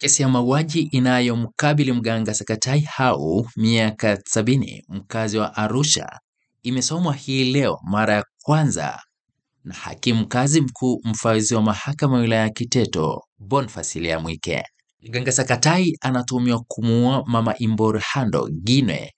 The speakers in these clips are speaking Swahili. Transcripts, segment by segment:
Kesi ya mauaji inayomkabili mganga Sakatai Hau, miaka 70, mkazi wa Arusha, imesomwa hii leo mara ya kwanza na hakimu mkazi mkuu mfawidhi wa mahakama ya wilaya ya Kiteto, Boniface Lyamuike. Mganga Sakatai anatuhumiwa kumuua Mama Imboro Hando Ginwe,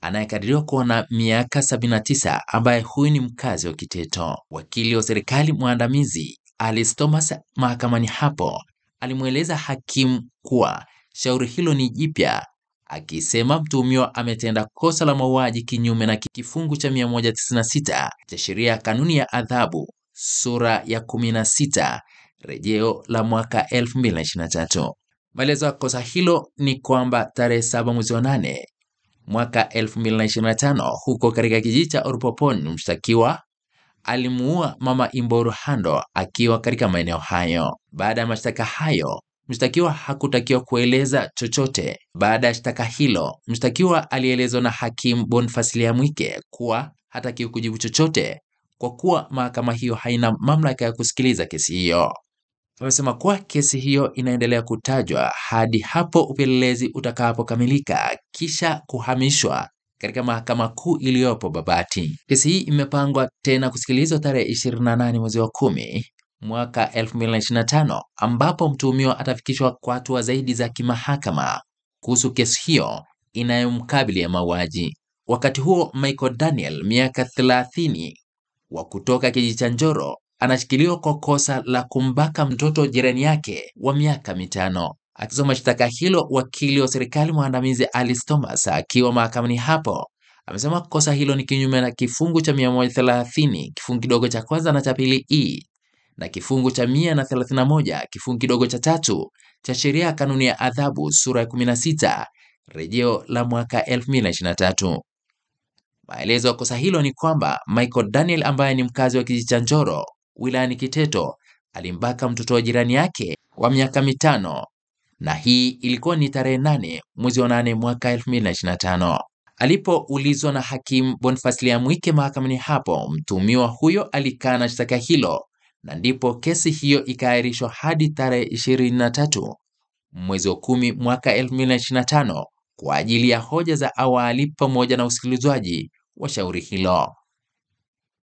anayekadiriwa kuwa na miaka 79, ambaye huyu ni mkazi wa Kiteto. Wakili wa serikali mwandamizi Alice Thomas mahakamani hapo alimweleza hakimu kuwa shauri hilo ni jipya, akisema mtuhumiwa ametenda kosa la mauaji kinyume na kifungu cha 196 cha sheria ya kanuni ya adhabu sura ya 16 rejeo la mwaka 2023. Maelezo ya kosa hilo ni kwamba tarehe 7 mwezi wa 8 mwaka 2025, huko katika kijiji cha Orpopon, mshtakiwa alimuua Mama Imboro Hando akiwa katika maeneo hayo. Baada ya mashtaka hayo, mshtakiwa hakutakiwa kueleza chochote. Baada ya shtaka hilo, mshtakiwa alielezwa na hakimu Boniface Lyamuike kuwa hatakiwi kujibu chochote kwa kuwa mahakama hiyo haina mamlaka ya kusikiliza kesi hiyo. Amesema kuwa kesi hiyo inaendelea kutajwa hadi hapo upelelezi utakapokamilika kisha kuhamishwa katika mahakama kuu iliyopo Babati. Kesi hii imepangwa tena kusikilizwa tarehe 28 mwezi wa 10 mwaka 2025, ambapo mtuhumiwa atafikishwa kwa hatua zaidi za kimahakama kuhusu kesi hiyo inayomkabili ya mauaji. Wakati huo, Michael Daniel, miaka 30, wa kutoka kijiji cha Njoro, anashikiliwa kwa kosa la kumbaka mtoto jirani yake wa miaka 5. Akisoma shtaka hilo, wakili wa serikali mwandamizi Alice Thomas akiwa mahakamani hapo amesema kosa hilo ni kinyume na kifungu cha 130 kifungu kidogo cha kwanza na cha pili na kifungu cha 131 kifungu kidogo cha 3 cha sheria ya kanuni ya adhabu sura ya 16 rejeo la mwaka 2023. Maelezo ya kosa hilo ni kwamba Michael Daniel, ambaye ni mkazi wa kijiji cha Njoro wilayani Kiteto, alimbaka mtoto wa jirani yake wa miaka 5, na hii ilikuwa ni tarehe 8 mwezi wa 8 mwaka 2025. Alipoulizwa na hakimu Boniface Lyamuike mahakamani hapo, mtuhumiwa huyo alikana shtaka hilo, na ndipo kesi hiyo ikaahirishwa hadi tarehe 23 mwezi wa 10 mwaka 2025 kwa ajili ya hoja za awali pamoja na usikilizwaji wa shauri hilo.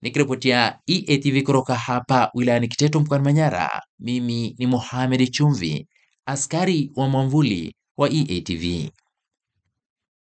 Nikiripotia EATV kutoka hapa wilayani Kiteto mkoani Manyara, mimi ni Mohamed Chumvi, askari wa mwamvuli wa EATV.